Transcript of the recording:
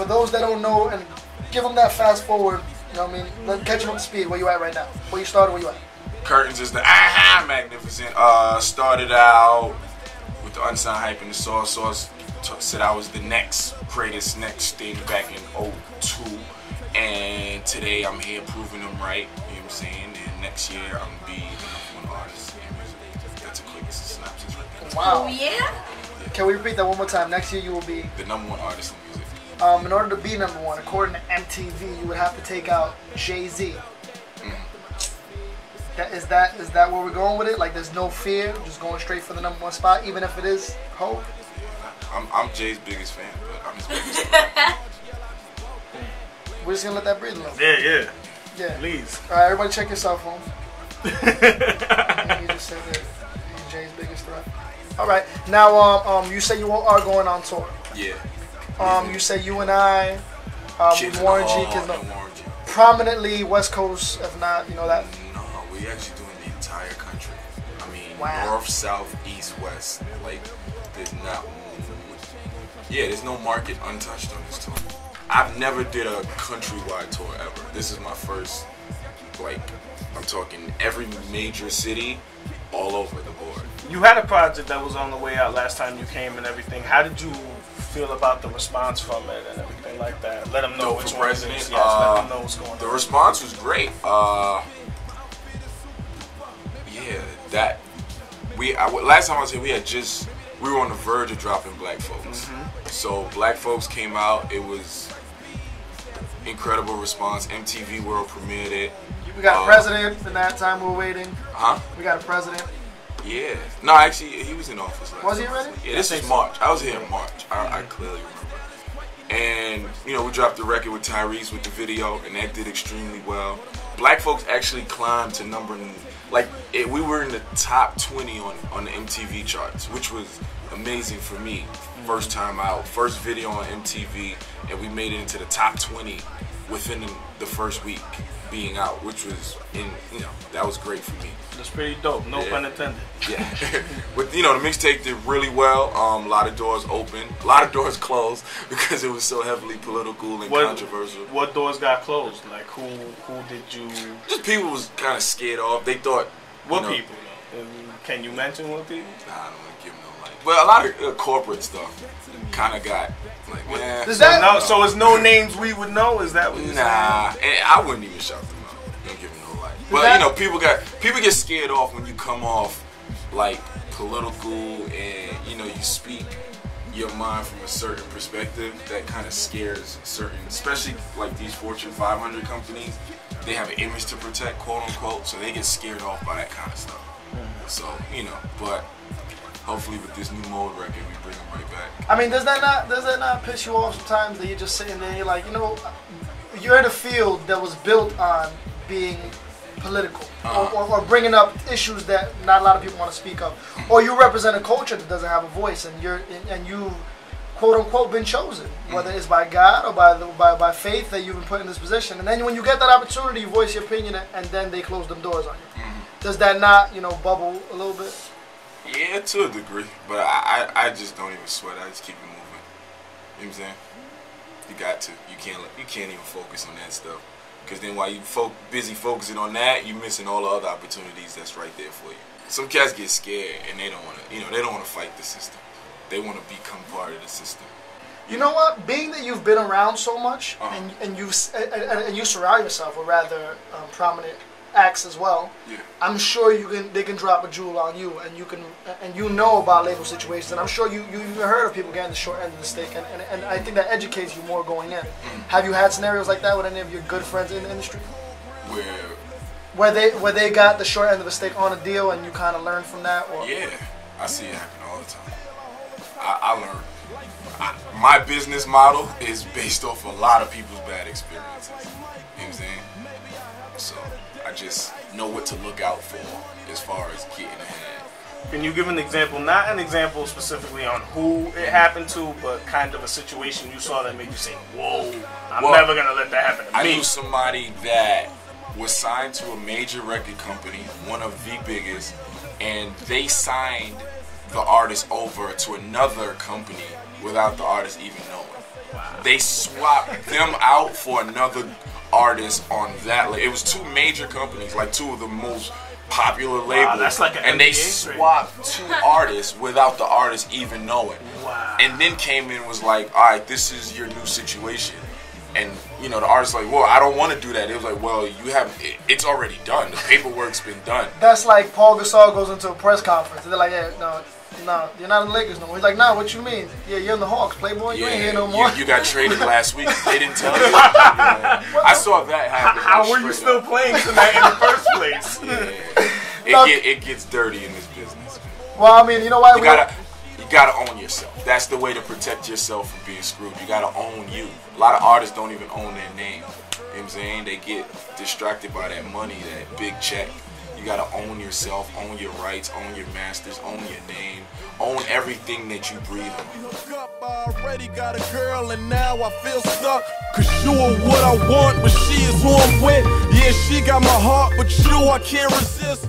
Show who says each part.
Speaker 1: those that don't know, and give them that fast forward. You know what I mean? Let catch them up to speed. Where you at right now? Where you started? Where you at?
Speaker 2: Curtains is the magnificent. Started out with the Unsigned Hype and the Sauce. Said I was the next thing back in '02, and today I'm here proving them right. You know what I'm saying? And next year I'm gonna be the #1 artist in music. That's a quick synopsis right there.
Speaker 1: Wow.
Speaker 3: Oh yeah.
Speaker 1: Can we repeat that one more time? Next year you will be
Speaker 2: the #1 artist in music.
Speaker 1: In order to be #1, according to MTV, you would have to take out Jay-Z. Is that where we're going with it? Like, there's no fear, just going straight for the #1 spot, even if it is Hope?
Speaker 2: I'm Jay's biggest fan, but I'm his biggest fan.
Speaker 1: We're just gonna let that breathe a little.
Speaker 4: Yeah. Please.
Speaker 1: All right, everybody, check your cell phone. You just said that he's Jay's biggest threat. All right, now you say you are going on tour.
Speaker 2: Yeah.
Speaker 1: You say you and I, Warren G, prominently West Coast, if not, you know that.
Speaker 2: No, we actually doing the entire country. I mean,
Speaker 1: wow.
Speaker 2: North, South, East, West. Like, there's not. Yeah, there's no market untouched on this tour. I've never did a countrywide tour ever. This is my first. Like, I'm talking every major city, all over the board.
Speaker 4: You had a project that was on the way out last time you came and everything. How did you feel about the response from it and everything like that? Let them know which one it is. Yes, let them know what's going on.
Speaker 2: The response was great. Last time I was here, we were on the verge of dropping Black Folks. So Black Folks came out. It was incredible response. MTV World premiered it.
Speaker 1: We got a president in that time we were waiting.
Speaker 2: Huh?
Speaker 1: We got a president.
Speaker 2: Yeah. No, actually, he was in office last
Speaker 1: Was he
Speaker 2: time.
Speaker 1: already?
Speaker 2: Yeah, this is March. I was here in March. I clearly remember. And, you know, we dropped the record with Tyrese with the video, and that did extremely well. Black Folks actually climbed to we were in the top 20 on the MTV charts, which was amazing for me. First time out, first video on MTV, and we made it into the top 20 within the first week being out, which was that was great for me.
Speaker 4: That's pretty dope. No pun intended.
Speaker 2: Yeah. But the mixtape did really well. A lot of doors open, a lot of doors closed because it was so heavily political and controversial.
Speaker 4: What doors got closed? Like who did you?
Speaker 2: Just people was kind of scared off. They thought.
Speaker 4: What people? Can you mention what people?
Speaker 2: Nah, I don't want to give them no light. Well, a lot of corporate stuff kind of got like.
Speaker 4: So it's no names we would know. Is that what you're saying?
Speaker 2: Nah, and I wouldn't even shout them out. Don't give them no light. But people get scared off when you come off like political and you speak your mind from a certain perspective. That kind of scares certain, especially like these Fortune 500 companies. They have an image to protect, quote unquote, so they get scared off by that kind of stuff. So but hopefully with this new mode record, we bring them right back.
Speaker 1: I mean, does that not piss you off sometimes that you're just sitting there, and you're like, you're in a field that was built on being political or bringing up issues that not a lot of people want to speak of, or you represent a culture that doesn't have a voice, and you quote unquote been chosen, whether it's by God or by faith that you've been put in this position, and then when you get that opportunity, you voice your opinion, and then they close them doors on you. Does that not bubble a little bit?
Speaker 2: Yeah, to a degree, but I just don't even sweat. I just keep it moving. You know what I'm saying? You got to. You can't even focus on that stuff, because then while you busy focusing on that, you're missing all the other opportunities that's right there for you. Some cats get scared and they don't want to. They don't want to fight the system. They want to become part of the system.
Speaker 1: You know what? Being that you've been around so much, and you surround yourself with rather prominent acts as well.
Speaker 2: Yeah.
Speaker 1: I'm sure they can drop a jewel on you, and you know about label situations, and I'm sure you heard of people getting the short end of the stick, and I think that educates you more going in. Have you had scenarios like that with any of your good friends in the industry? Where they got the short end of the stick on a deal, and you kind of learned from that? Or?
Speaker 2: Yeah, I see it happen all the time. I learned. My business model is based off a lot of people's bad experiences. You know what I'm saying? So I just know what to look out for as far as getting ahead.
Speaker 4: Can you give an example? Not an example specifically on who it happened to, but kind of a situation you saw that made you say, "Whoa, I'm never gonna let that happen to me."
Speaker 2: I knew somebody that was signed to a major record company, one of the biggest, and they signed the artist over to another company without the artist even knowing. They swapped them out for another artist on that. It was two major companies, like two of the most popular labels,
Speaker 4: that's like an
Speaker 2: and they
Speaker 4: NBA
Speaker 2: swapped two artists without the artist even knowing.
Speaker 4: Wow.
Speaker 2: And then came in and was like, all right, this is your new situation. And you know, the artist like, well, I don't want to do that. It was like, well, you have, it's already done. The paperwork's been done.
Speaker 1: That's like Paul Gasol goes into a press conference and they're like, yeah, no, you're not in the Lakers no more. He's like, nah, what you mean? Yeah, you're in the Hawks, Playboy. You ain't here no more.
Speaker 2: You got traded last week. They didn't tell you. I saw that happen.
Speaker 4: How were you still playing tonight in the first place?
Speaker 2: It gets dirty in this business.
Speaker 1: Well, I mean, you know why?
Speaker 2: You gotta own yourself. That's the way to protect yourself from being screwed. You gotta own you. A lot of artists don't even own their name. You know what I'm saying? They get distracted by that money, that big check. You gotta own yourself, own your rights, own your masters, own your name, own everything that you breathe on.
Speaker 3: I already got a girl and now I feel stuck. Cause you are what I want, but she is who I'm with. Yeah, she got my heart, but you I can't resist.